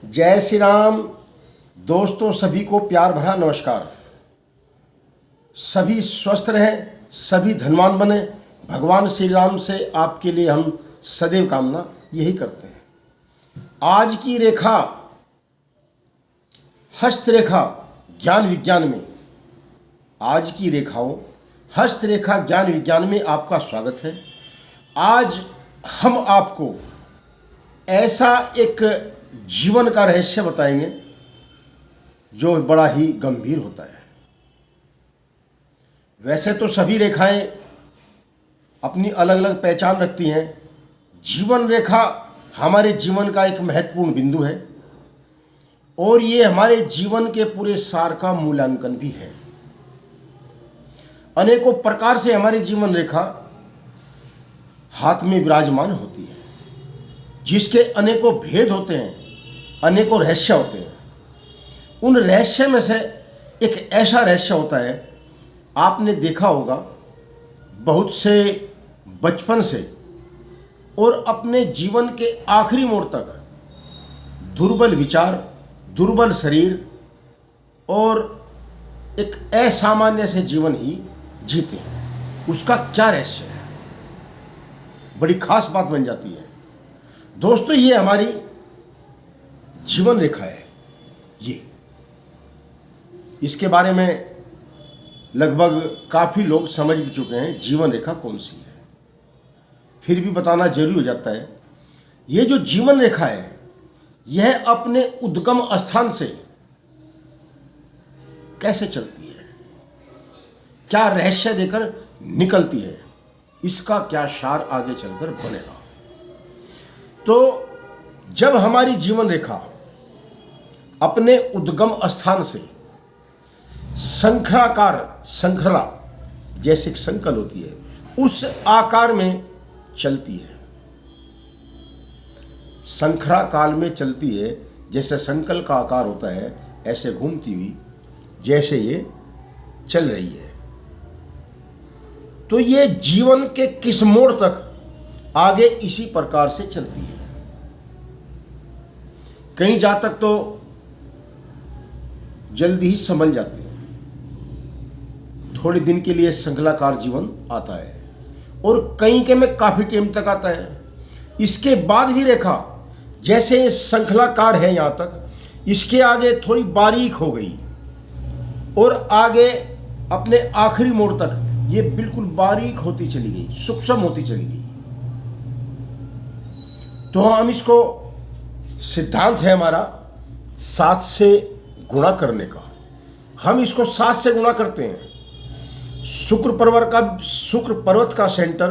जय श्री राम। दोस्तों सभी को प्यार भरा नमस्कार। सभी स्वस्थ रहें, सभी धनवान बने। भगवान श्री राम से आपके लिए हम सदैव कामना यही करते हैं। आज की रेखा हस्तरेखा ज्ञान विज्ञान में, आज की रेखाओं हस्तरेखा ज्ञान विज्ञान में आपका स्वागत है। आज हम आपको ऐसा एक जीवन का रहस्य बताएंगे जो बड़ा ही गंभीर होता है। वैसे तो सभी रेखाएं अपनी अलग अलग पहचान रखती हैं। जीवन रेखा हमारे जीवन का एक महत्वपूर्ण बिंदु है और ये हमारे जीवन के पूरे सार का मूल्यांकन भी है। अनेकों प्रकार से हमारी जीवन रेखा हाथ में विराजमान होती है, जिसके अनेकों भेद होते हैं, अनेकों रहस्य होते हैं। उन रहस्य में से एक ऐसा रहस्य होता है, आपने देखा होगा बहुत से बचपन से और अपने जीवन के आखिरी मोड़ तक दुर्बल विचार, दुर्बल शरीर और एक असामान्य से जीवन ही जीते हैं। उसका क्या रहस्य है, बड़ी खास बात बन जाती है। दोस्तों ये हमारी जीवन रेखा है। ये इसके बारे में लगभग काफ़ी लोग समझ भी चुके हैं जीवन रेखा कौन सी है, फिर भी बताना जरूरी हो जाता है। ये जो जीवन रेखा है यह अपने उद्गम स्थान से कैसे चलती है, क्या रहस्य देकर निकलती है, इसका क्या सार आगे चलकर बनेगा। तो जब हमारी जीवन रेखा अपने उद्गम स्थान से शंखराकार, शंखला जैसे संकल होती है उस आकार में चलती है, शंखराकार में चलती है, जैसे संकल का आकार होता है ऐसे घूमती हुई जैसे ये चल रही है, तो ये जीवन के किस मोड़ तक आगे इसी प्रकार से चलती है। कई जातक तो जल्दी ही संभल जाते हैं, थोड़े दिन के लिए श्रृंखलाकार जीवन आता है और कई के में काफी टाइम तक आता है। इसके बाद भी रेखा जैसे श्रृंखलाकार है यहाँ तक, इसके आगे थोड़ी बारीक हो गई और आगे अपने आखिरी मोड़ तक ये बिल्कुल बारीक होती चली गई, सूक्ष्म होती चली गई। तो हम इसको, सिद्धांत है हमारा 7 से गुणा करने का। हम इसको 7 से गुणा करते हैं। शुक्र पर्वत का सेंटर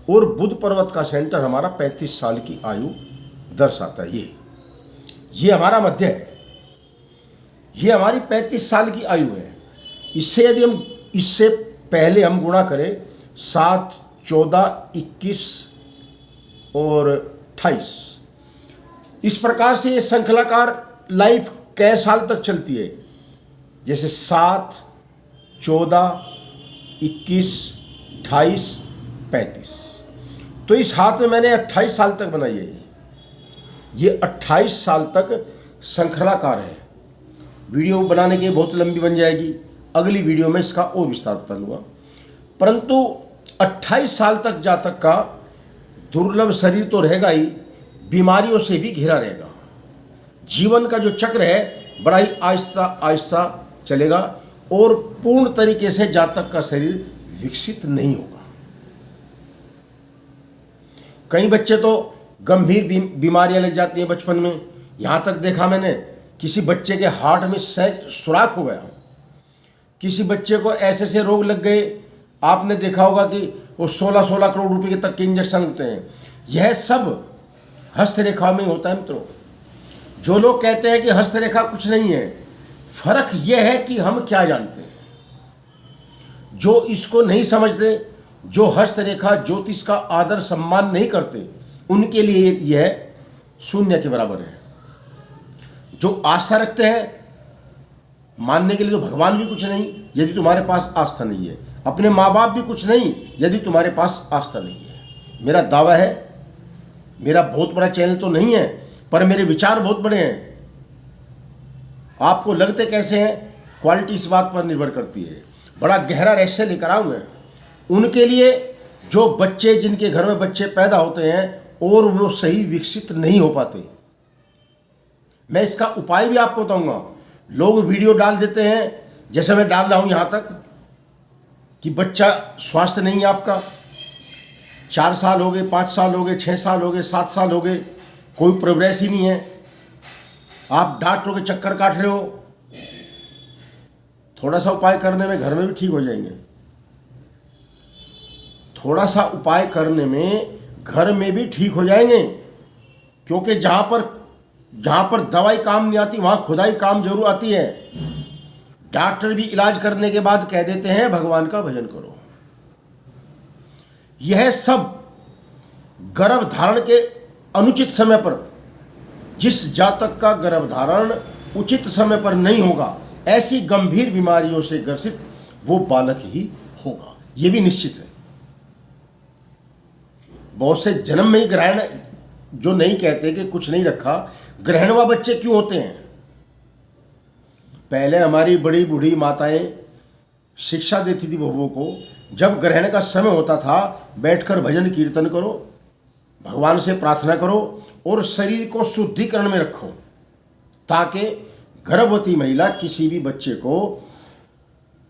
और बुध पर्वत का सेंटर हमारा 35 साल की आयु दर्शाता है। ये हमारा मध्य है, ये हमारी 35 साल की आयु है। इससे यदि हम इससे पहले हम गुणा करें 7, 14, 21 और 28, इस प्रकार से ये श्रृंखलाकार लाइफ कई साल तक चलती है, जैसे 7, 14, 21, 28, 35। तो इस हाथ में मैंने 28 साल तक बनाई है। ये 28 साल तक श्रृंखलाकार है। वीडियो बनाने के बहुत लंबी बन जाएगी, अगली वीडियो में इसका और विस्तार बता दूंगा। परंतु 28 साल तक जातक का दुर्लभ शरीर तो रहेगा ही, बीमारियों से भी घिरा रहेगा। जीवन का जो चक्र है बड़ा ही आहिस्ता आहिस्ता चलेगा और पूर्ण तरीके से जातक का शरीर विकसित नहीं होगा। कई बच्चे तो गंभीर बीमारियां लग जाती हैं बचपन में। यहाँ तक देखा मैंने, किसी बच्चे के हार्ट में सुराख हो गया, किसी बच्चे को ऐसे से रोग लग गए। आपने देखा होगा कि वो 16-16 करोड़ रुपए के तक के इंजेक्शन लगते हैं। यह सब हस्तरेखा में होता है मित्रों। जो लोग कहते हैं कि हस्तरेखा कुछ नहीं है, फर्क यह है कि हम क्या जानते हैं। जो इसको नहीं समझते, जो हस्तरेखा ज्योतिष का आदर सम्मान नहीं करते, उनके लिए यह शून्य के बराबर है। जो आस्था रखते हैं, मानने के लिए तो भगवान भी कुछ नहीं यदि तुम्हारे पास आस्था नहीं है, अपने माँ बाप भी कुछ नहीं यदि तुम्हारे पास आस्था नहीं है। मेरा दावा है, मेरा बहुत बड़ा चैनल तो नहीं है पर मेरे विचार बहुत बड़े हैं। आपको लगते कैसे हैं, क्वालिटी इस बात पर निर्भर करती है। बड़ा गहरा रहस्य लेकर आऊँ मैं उनके लिए, जो बच्चे, जिनके घर में बच्चे पैदा होते हैं और वो सही विकसित नहीं हो पाते। मैं इसका उपाय भी आपको बताऊंगा। लोग वीडियो डाल देते हैं, जैसे मैं डाल रहा हूं यहां तक, कि बच्चा स्वास्थ्य नहीं है आपका, 4 साल हो गए, 5 साल हो गए, 6 साल हो गए, 7 साल हो गए, कोई प्रोग्रेस ही नहीं है, आप डॉक्टरों के चक्कर काट रहे हो। थोड़ा सा उपाय करने में घर में भी ठीक हो जाएंगे। थोड़ा सा उपाय करने में घर में भी ठीक हो जाएंगे, क्योंकि जहां पर दवाई काम नहीं आती वहां खुदाई काम जरूर आती है। डॉक्टर भी इलाज करने के बाद कह देते हैं भगवान का भजन करो। यह सब गर्भ धारण के अनुचित समय पर, जिस जातक का गर्भ धारण उचित समय पर नहीं होगा, ऐसी गंभीर बीमारियों से ग्रसित वो बालक ही होगा, ये भी निश्चित है। बहुत से जन्म में ही ग्रहण, जो नहीं कहते कि कुछ नहीं रखा, ग्रहणवा बच्चे क्यों होते हैं? पहले हमारी बड़ी बूढ़ी माताएं शिक्षा देती थी बहुओं को, जब ग्रहण का समय होता था बैठकर भजन कीर्तन करो, भगवान से प्रार्थना करो और शरीर को शुद्धिकरण में रखो, ताकि गर्भवती महिला किसी भी बच्चे को,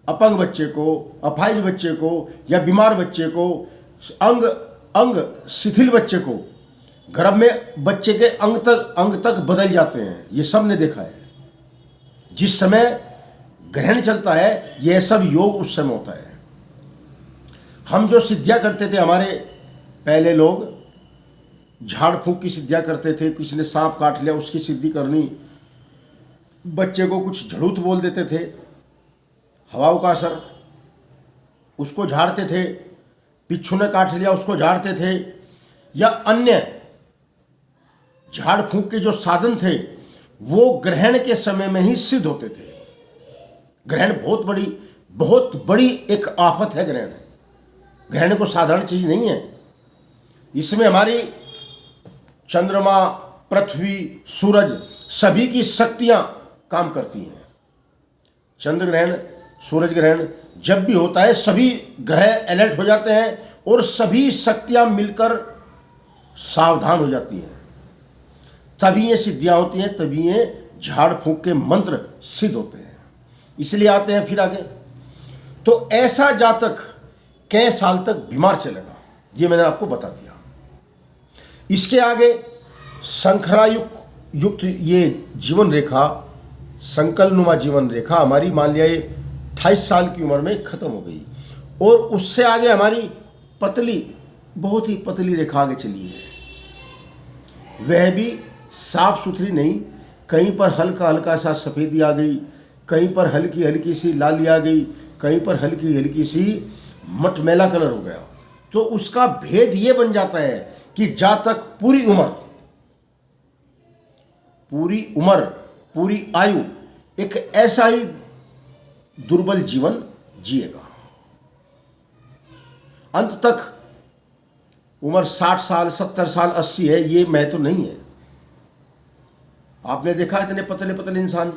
अपंग बच्चे को, अपाहिज बच्चे को या बीमार बच्चे को, अंग शिथिल बच्चे को, गर्भ में बच्चे के अंग तक बदल जाते हैं, ये सब ने देखा है। जिस समय ग्रहण चलता है यह सब योग उस समय होता है। हम जो सिद्धियां करते थे, हमारे पहले लोग झाड़ फूंक की सिद्धियां करते थे, किसी ने सांप काट लिया उसकी सिद्धि करनी, बच्चे को कुछ झड़ूत बोल देते थे, हवाओं का असर, उसको झाड़ते थे, पिच्छू ने काट लिया उसको झाड़ते थे, या अन्य झाड़ फूंक के जो साधन थे वो ग्रहण के समय में ही सिद्ध होते थे। ग्रहण बहुत बड़ी एक आफत है। ग्रहण को साधारण चीज नहीं है। इसमें हमारी चंद्रमा, पृथ्वी, सूरज सभी की शक्तियां काम करती हैं। चंद्र ग्रहण, सूरज ग्रहण जब भी होता है सभी ग्रह अलर्ट हो जाते हैं और सभी शक्तियां मिलकर सावधान हो जाती हैं, तभी ये सिद्धियां होती हैं, तभी ये झाड़ फूंक के मंत्र सिद्ध होते हैं। इसलिए आते हैं फिर आगे, तो ऐसा जातक कई साल तक बीमार चलेगा, ये मैंने आपको बता दिया। इसके आगे संखरा युक्त ये जीवन रेखा, संकलनुमा जीवन रेखा हमारी मान लिया 28 साल की उम्र में खत्म हो गई, और उससे आगे हमारी पतली, बहुत ही पतली रेखा आगे चली है। वह भी साफ सुथरी नहीं, कहीं पर हल्का हल्का सा सफ़ेदी आ गई, कहीं पर हल्की हल्की सी लाली आ गई, कहीं पर हल्की हल्की सी मटमैला कलर हो गया। तो उसका भेद ये बन जाता है कि जातक पूरी उम्र, पूरी आयु एक ऐसा ही दुर्बल जीवन जिएगा। अंत तक उम्र 60 साल, 70 साल, 80 है, ये महत्व नहीं है। आपने देखा इतने पतले पतले इंसान,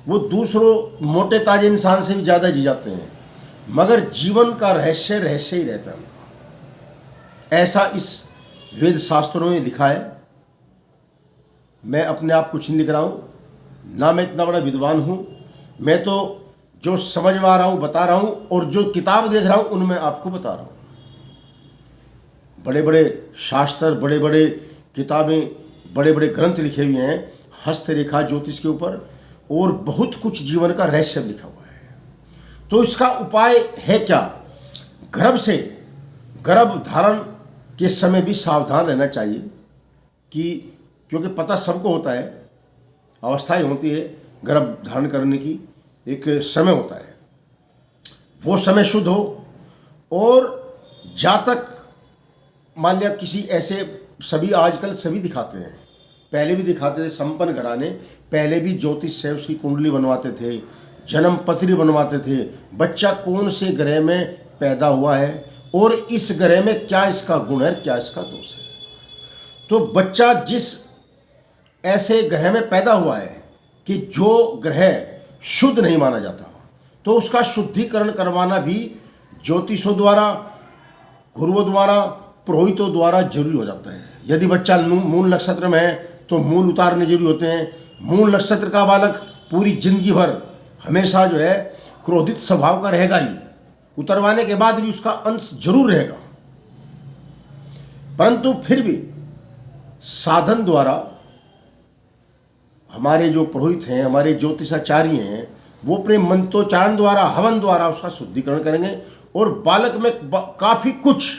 वो दूसरों मोटे ताजे इंसान से भी ज़्यादा जी जाते हैं, मगर जीवन का रहस्य ही रहता है उनका। ऐसा इस वेद शास्त्रों में लिखा है। मैं अपने आप कुछ नहीं लिख रहा हूँ, ना मैं इतना बड़ा विद्वान हूँ, मैं तो जो समझ में आ रहा हूँ बता रहा हूँ, और जो किताब देख रहा हूँ उनमें आपको बता रहा हूँ। बड़े बड़े शास्त्र, बड़े बड़े किताबें, बड़े बड़े ग्रंथ लिखे हुए हैं हस्तरेखा ज्योतिष के ऊपर, और बहुत कुछ जीवन का रहस्य लिखा हुआ है। तो इसका उपाय है क्या? गर्भ धारण के समय भी सावधान रहना चाहिए, क्योंकि पता सबको होता है, अवस्थाएं होती है गर्भ धारण करने की, एक समय होता है, वो समय शुद्ध हो। और जातक मान लिया किसी ऐसे, सभी आजकल सभी दिखाते हैं, पहले भी दिखाते थे, संपन्न घराने पहले भी ज्योतिष से उसकी कुंडली बनवाते थे, जन्म पत्री बनवाते थे, बच्चा कौन से ग्रह में पैदा हुआ है और इस ग्रह में क्या इसका गुण है, क्या इसका दोष है। तो बच्चा जिस ऐसे ग्रह में पैदा हुआ है, कि जो ग्रह शुद्ध नहीं माना जाता तो उसका शुद्धिकरण करवाना भी ज्योतिषों द्वारा, गुरुओं द्वारा, पुरोहितों द्वारा जरूरी हो जाता है। यदि बच्चा मूल नक्षत्र में है तो मूल उतारने जरूरी होते हैं। मूल नक्षत्र का बालक पूरी जिंदगी भर हमेशा जो है क्रोधित स्वभाव का रहेगा ही, उतरवाने के बाद भी उसका अंश जरूर रहेगा, परंतु फिर भी साधन द्वारा हमारे जो पुरोहित हैं, हमारे ज्योतिषाचार्य हैं, वो अपने मंत्रोच्चारण द्वारा, हवन द्वारा उसका शुद्धिकरण करेंगे और बालक में काफी कुछ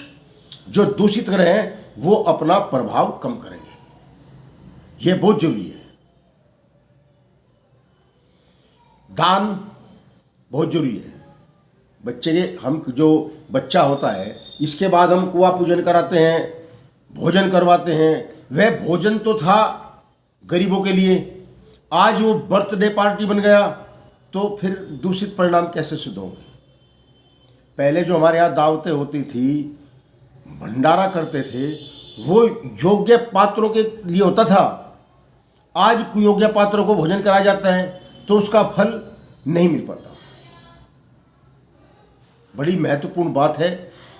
जो दूषित ग्रह हैं वो अपना प्रभाव कम करेंगे। यह बहुत जरूरी है। दान बहुत जरूरी है। बच्चे के हम जो बच्चा होता है इसके बाद हम कुआं पूजन कराते हैं, भोजन करवाते हैं। वह भोजन तो था गरीबों के लिए, आज वो बर्थडे पार्टी बन गया तो फिर दूषित परिणाम कैसे सिद्ध होंगे। पहले जो हमारे यहाँ दावतें होती थी, भंडारा करते थे, वो योग्य पात्रों के लिए होता था। आज कुयोग्य पात्रों को भोजन कराया जाता है तो उसका फल नहीं मिल पाता। बड़ी महत्वपूर्ण बात है,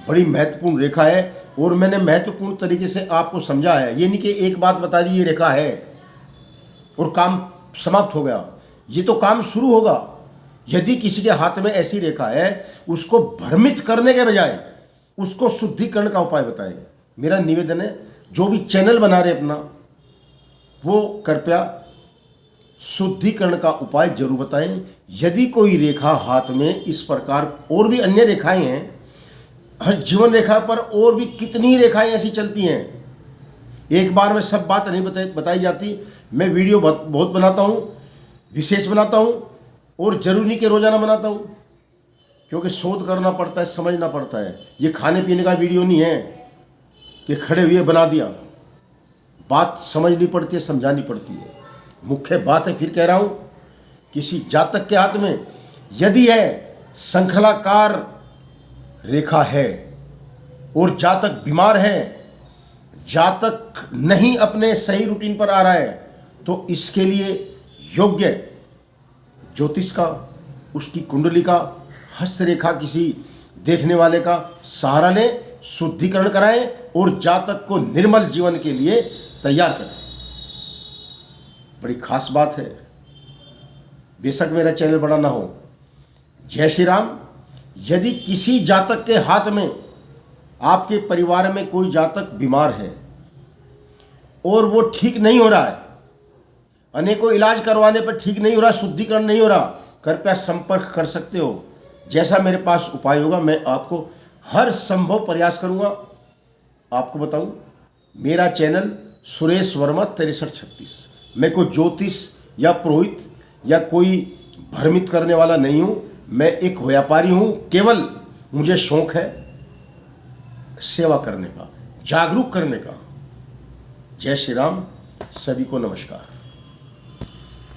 बड़ी महत्वपूर्ण रेखा है और मैंने महत्वपूर्ण तरीके से आपको समझा है। ये नहीं कि एक बात बता दी ये रेखा है और काम समाप्त हो गया। ये तो काम शुरू होगा। यदि किसी के हाथ में ऐसी रेखा है, उसको भ्रमित करने के बजाय उसको शुद्धिकरण का उपाय बताएं। मेरा निवेदन है, जो भी चैनल बना रहे अपना, वो कृपया शुद्धिकरण का उपाय जरूर बताएं। यदि कोई रेखा हाथ में इस प्रकार, और भी अन्य रेखाएं हैं, जीवन रेखा पर और भी कितनी रेखाएं ऐसी चलती हैं, एक बार में सब बात नहीं बताई जाती। मैं वीडियो बहुत बनाता हूँ, विशेष बनाता हूँ और जरूरी नहीं कि रोजाना बनाता हूँ, क्योंकि शोध करना पड़ता है, समझना पड़ता है। ये खाने पीने का वीडियो नहीं है कि खड़े हुए बना दिया। बात समझनी पड़ती है, समझानी पड़ती है। मुख्य बात है, फिर कह रहा हूँ, किसी जातक के हाथ में यदि है श्रृंखलाकार रेखा है और जातक बीमार है, जातक नहीं अपने सही रूटीन पर आ रहा है, तो इसके लिए योग्य ज्योतिष का, उसकी कुंडली का, हस्तरेखा किसी देखने वाले का सहारा लें, शुद्धिकरण कराएं और जातक को निर्मल जीवन के लिए तैयार करें। बड़ी खास बात है। बेशक मेरा चैनल बड़ा ना हो। जय श्री राम। यदि किसी जातक के हाथ में, आपके परिवार में कोई जातक बीमार है और वो ठीक नहीं हो रहा है, अनेकों इलाज करवाने पर ठीक नहीं हो रहा, शुद्धिकरण नहीं हो रहा, कृपया संपर्क कर सकते हो। जैसा मेरे पास उपाय होगा मैं आपको हर संभव प्रयास करूंगा। आपको बताऊं, मेरा चैनल सुरेश वर्मा 6336। मैं कोई ज्योतिष या पुरोहित या कोई भ्रमित करने वाला नहीं हूं। मैं एक व्यापारी हूं। केवल मुझे शौक है सेवा करने का, जागरूक करने का। जय श्री राम। सभी को नमस्कार।